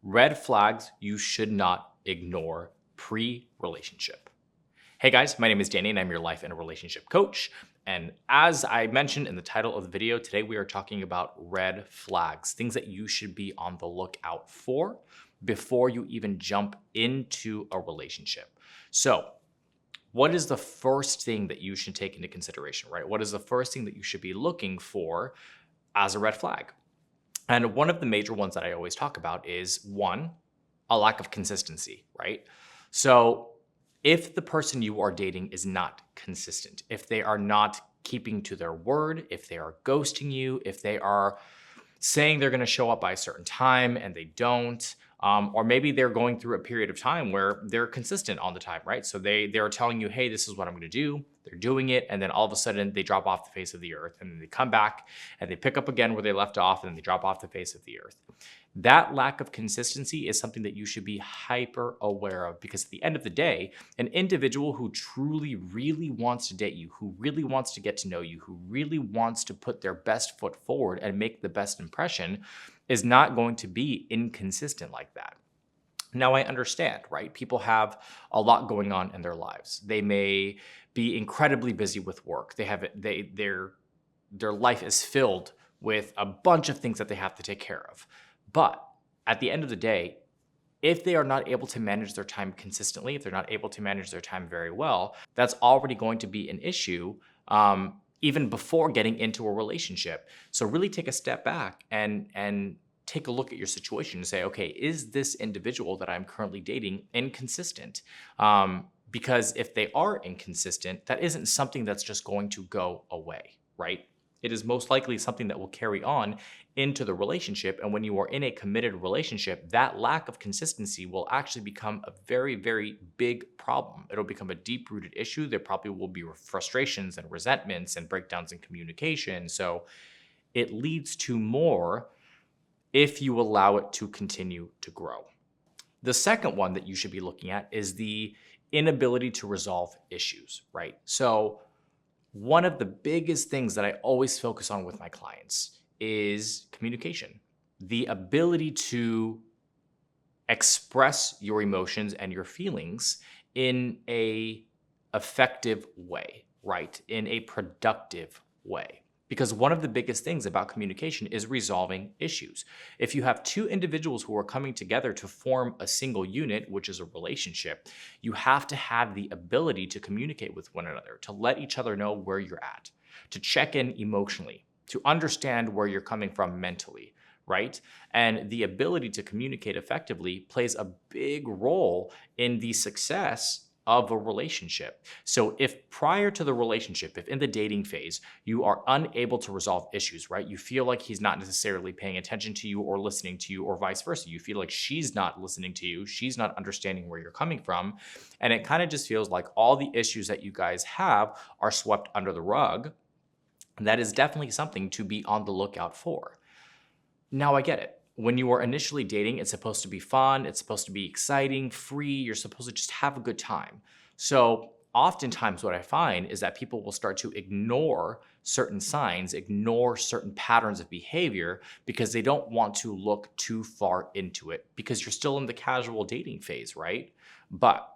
Red flags you should not ignore pre-relationship. Hey guys, my name is Danny and I'm your life and relationship coach. And as I mentioned in the title of the video, today we are talking about red flags, things that you should be on the lookout for before you even jump into a relationship. So, what is the first thing that you should take into consideration, right? What is the first thing that you should be looking for as a red flag? And one of the major ones that I always talk about is one, a lack of consistency, right? So if the person you are dating is not consistent, if they are not keeping to their word, if they are ghosting you, if they are saying they're going to show up by a certain time and they don't, or maybe they're going through a period of time where they're consistent on the time, right? So they're telling you, hey, this is what I'm going to do. They're doing it, and then all of a sudden they drop off the face of the earth, and then they come back and they pick up again where they left off, and then they drop off the face of the earth. That lack of consistency is something that you should be hyper aware of, because at the end of the day, an individual who truly, really wants to date you, who really wants to get to know you, who really wants to put their best foot forward and make the best impression is not going to be inconsistent like that. Now, I understand, right? People have a lot going on in their lives. They may be incredibly busy with work. Their life is filled with a bunch of things that they have to take care of. But at the end of the day, if they are not able to manage their time consistently, if they're not able to manage their time very well, that's already going to be an issue, even before getting into a relationship. So really take a step back and take a look at your situation and say, okay, is this individual that I'm currently dating inconsistent? Because if they are inconsistent, that isn't something that's just going to go away, right? It is most likely something that will carry on into the relationship. And when you are in a committed relationship, that lack of consistency will actually become a very, very big problem. It'll become a deep-rooted issue. There probably will be frustrations and resentments and breakdowns in communication. So it leads to more if you allow it to continue to grow. The second one that you should be looking at is the inability to resolve issues, right? So one of the biggest things that I always focus on with my clients is communication. The ability to express your emotions and your feelings in an effective way, right? In a productive way. Because one of the biggest things about communication is resolving issues. If you have two individuals who are coming together to form a single unit, which is a relationship, you have to have the ability to communicate with one another, to let each other know where you're at, to check in emotionally, to understand where you're coming from mentally, right? And the ability to communicate effectively plays a big role in the success of a relationship. So if prior to the relationship, if in the dating phase, you are unable to resolve issues, right? You feel like he's not necessarily paying attention to you or listening to you, or vice versa. You feel like she's not listening to you, she's not understanding where you're coming from. And it kind of just feels like all the issues that you guys have are swept under the rug. That is definitely something to be on the lookout for. Now, I get it. When you are initially dating, it's supposed to be fun, it's supposed to be exciting, free, you're supposed to just have a good time. So oftentimes what I find is that people will start to ignore certain signs, ignore certain patterns of behavior because they don't want to look too far into it because you're still in the casual dating phase, right? But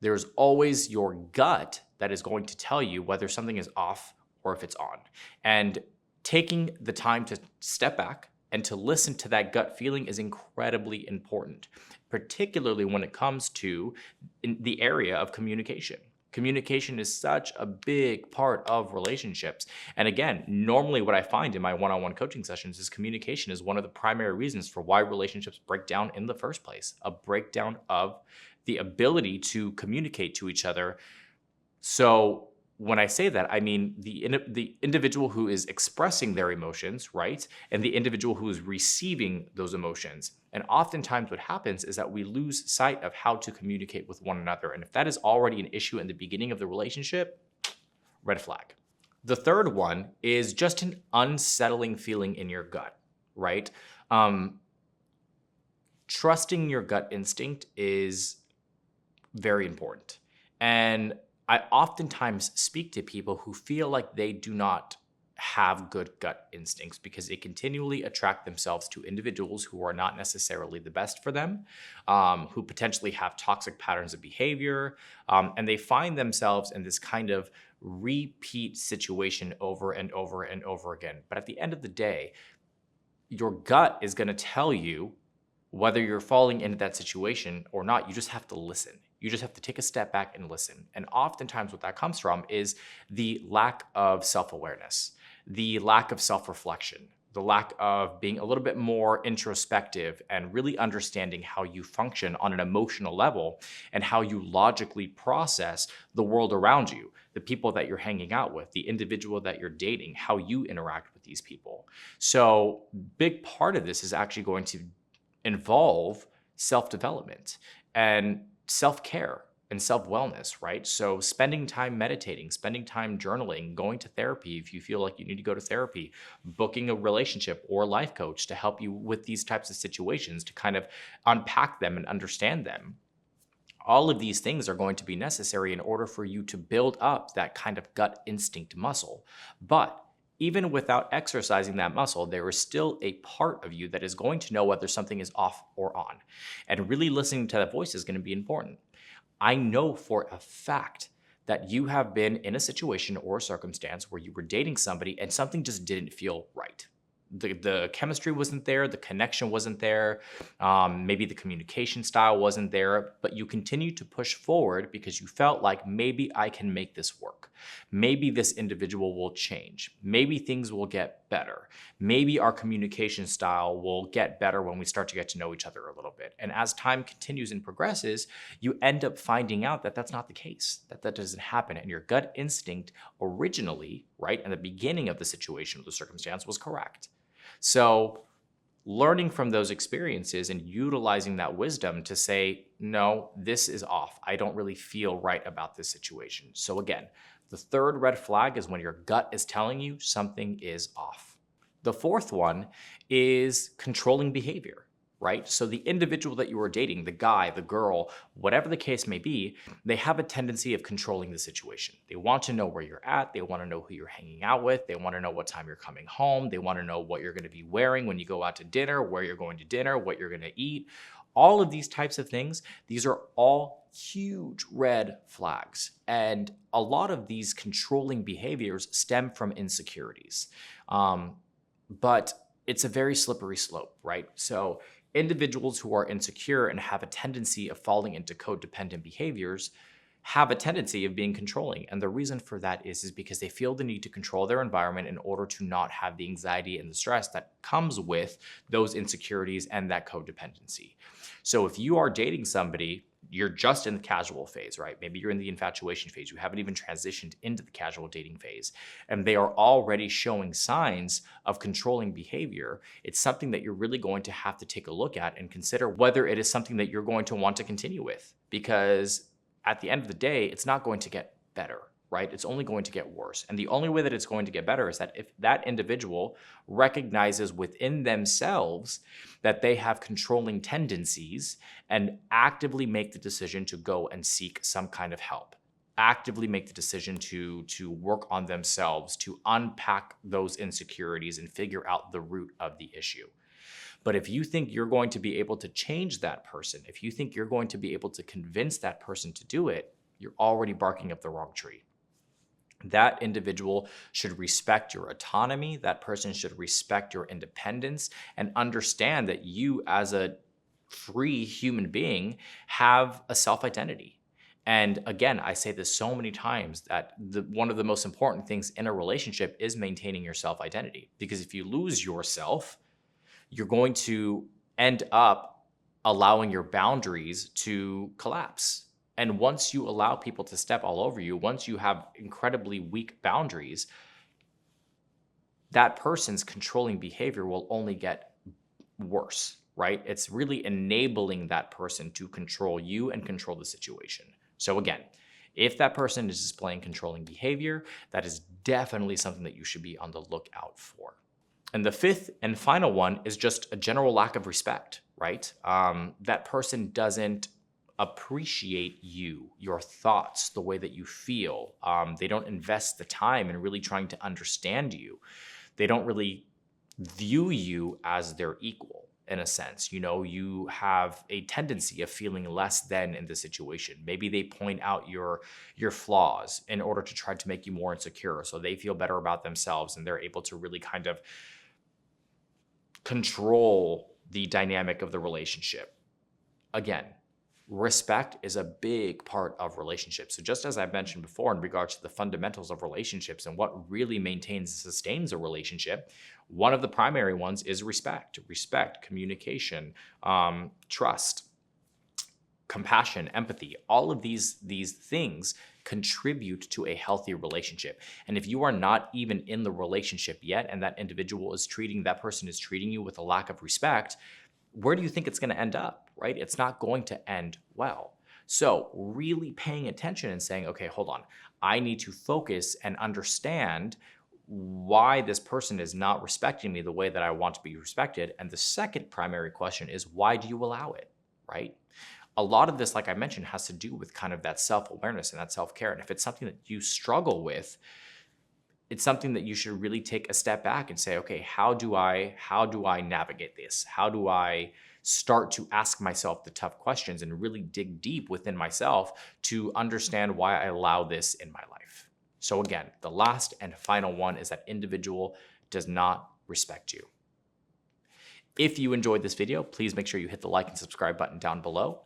there's always your gut that is going to tell you whether something is off or if it's on. And taking the time to step back and to listen to that gut feeling is incredibly important, particularly when it comes to the area of communication. Communication is such a big part of relationships. And again, normally what I find in my one-on-one coaching sessions is communication is one of the primary reasons for why relationships break down in the first place, a breakdown of the ability to communicate to each other. So when I say that, I mean the individual who is expressing their emotions, right? And the individual who is receiving those emotions. And oftentimes what happens is that we lose sight of how to communicate with one another. And if that is already an issue in the beginning of the relationship, red flag. The third one is just an unsettling feeling in your gut, right? Trusting your gut instinct is very important. And I oftentimes speak to people who feel like they do not have good gut instincts because they continually attract themselves to individuals who are not necessarily the best for them, who potentially have toxic patterns of behavior, and they find themselves in this kind of repeat situation over and over and over again. But at the end of the day, your gut is going to tell you whether you're falling into that situation or not. You just have to listen. You just have to take a step back and listen. And oftentimes what that comes from is the lack of self-awareness, the lack of self-reflection, the lack of being a little bit more introspective and really understanding how you function on an emotional level and how you logically process the world around you, the people that you're hanging out with, the individual that you're dating, how you interact with these people. So big part of this is actually going to involve self-development and self-care and self-wellness, right? So spending time meditating, spending time journaling, going to therapy if you feel like you need to go to therapy, booking a relationship or a life coach to help you with these types of situations, to kind of unpack them and understand them. All of these things are going to be necessary in order for you to build up that kind of gut instinct muscle. But even without exercising that muscle, there is still a part of you that is going to know whether something is off or on. And really listening to that voice is going to be important. I know for a fact that you have been in a situation or a circumstance where you were dating somebody and something just didn't feel right. The chemistry wasn't there, the connection wasn't there, maybe the communication style wasn't there, but you continued to push forward because you felt like maybe I can make this work. Maybe this individual will change. Maybe things will get better. Maybe our communication style will get better when we start to get to know each other a little bit. And as time continues and progresses, you end up finding out that that's not the case, that doesn't happen. And your gut instinct originally, right, in the beginning of the situation or the circumstance was correct. So learning from those experiences and utilizing that wisdom to say, no, this is off. I don't really feel right about this situation. So again, the third red flag is when your gut is telling you something is off. The fourth one is controlling behavior, right? So the individual that you are dating, the guy, the girl, whatever the case may be, they have a tendency of controlling the situation. They want to know where you're at. They want to know who you're hanging out with. They want to know what time you're coming home. They want to know what you're going to be wearing when you go out to dinner, where you're going to dinner, what you're going to eat. All of these types of things, these are all huge red flags. And a lot of these controlling behaviors stem from insecurities. But it's a very slippery slope, right? So individuals who are insecure and have a tendency of falling into codependent behaviors have a tendency of being controlling. And the reason for that is because they feel the need to control their environment in order to not have the anxiety and the stress that comes with those insecurities and that codependency. So if you are dating somebody, you're just in the casual phase, right? Maybe you're in the infatuation phase. You haven't even transitioned into the casual dating phase, and they are already showing signs of controlling behavior. It's something that you're really going to have to take a look at and consider whether it is something that you're going to want to continue with, because at the end of the day, it's not going to get better, right? It's only going to get worse. And the only way that it's going to get better is that if that individual recognizes within themselves that they have controlling tendencies and actively make the decision to go and seek some kind of help, actively make the decision to work on themselves, to unpack those insecurities and figure out the root of the issue. But if you think you're going to be able to change that person, if you think you're going to be able to convince that person to do it, you're already barking up the wrong tree. That individual should respect your autonomy. That person should respect your independence and understand that you, as a free human being, have a self-identity. And again, I say this so many times that one of the most important things in a relationship is maintaining your self-identity. Because if you lose yourself, you're going to end up allowing your boundaries to collapse. And once you allow people to step all over you, once you have incredibly weak boundaries, that person's controlling behavior will only get worse, right? It's really enabling that person to control you and control the situation. So again, if that person is displaying controlling behavior, that is definitely something that you should be on the lookout for. And the fifth and final one is just a general lack of respect, right? That person doesn't appreciate you, your thoughts, the way that you feel. They don't invest the time in really trying to understand you. They don't really view you as their equal in a sense. You have a tendency of feeling less than in the situation. Maybe they point out your flaws in order to try to make you more insecure, so they feel better about themselves and they're able to really kind of control the dynamic of the relationship. Again, respect is a big part of relationships. So just as I mentioned before in regards to the fundamentals of relationships and what really maintains and sustains a relationship, one of the primary ones is respect, communication, trust, compassion, empathy. All of these things contribute to a healthy relationship. And if you are not even in the relationship yet and that person is treating you with a lack of respect, where do you think it's going to end up, right? It's not going to end well. So really paying attention and saying, okay, hold on, I need to focus and understand why this person is not respecting me the way that I want to be respected. And the second primary question is, why do you allow it, right? A lot of this, like I mentioned, has to do with kind of that self-awareness and that self-care. And if it's something that you struggle with, it's something that you should really take a step back and say, okay, how do I navigate this? How do I start to ask myself the tough questions and really dig deep within myself to understand why I allow this in my life? So again, the last and final one is that individual does not respect you. If you enjoyed this video, please make sure you hit the like and subscribe button down below.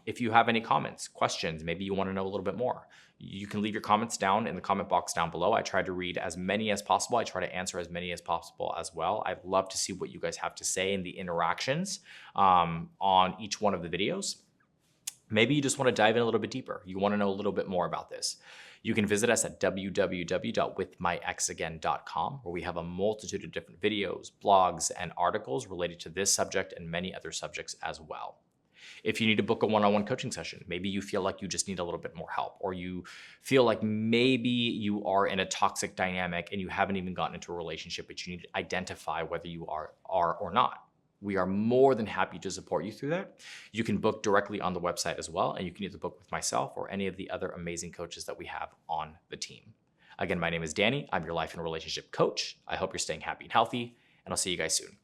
If you have any comments, questions, maybe you want to know a little bit more, you can leave your comments down in the comment box down below. I try to read as many as possible. I try to answer as many as possible as well. I'd love to see what you guys have to say in the interactions on each one of the videos. Maybe you just want to dive in a little bit deeper. You want to know a little bit more about this. You can visit us at www.withmyexagain.com, where we have a multitude of different videos, blogs, and articles related to this subject and many other subjects as well. If you need to book a one-on-one coaching session, maybe you feel like you just need a little bit more help, or you feel like maybe you are in a toxic dynamic and you haven't even gotten into a relationship, but you need to identify whether you are or not. We are more than happy to support you through that. You can book directly on the website as well, and you can either book with myself or any of the other amazing coaches that we have on the team. Again, my name is Danny. I'm your life and relationship coach. I hope you're staying happy and healthy, and I'll see you guys soon.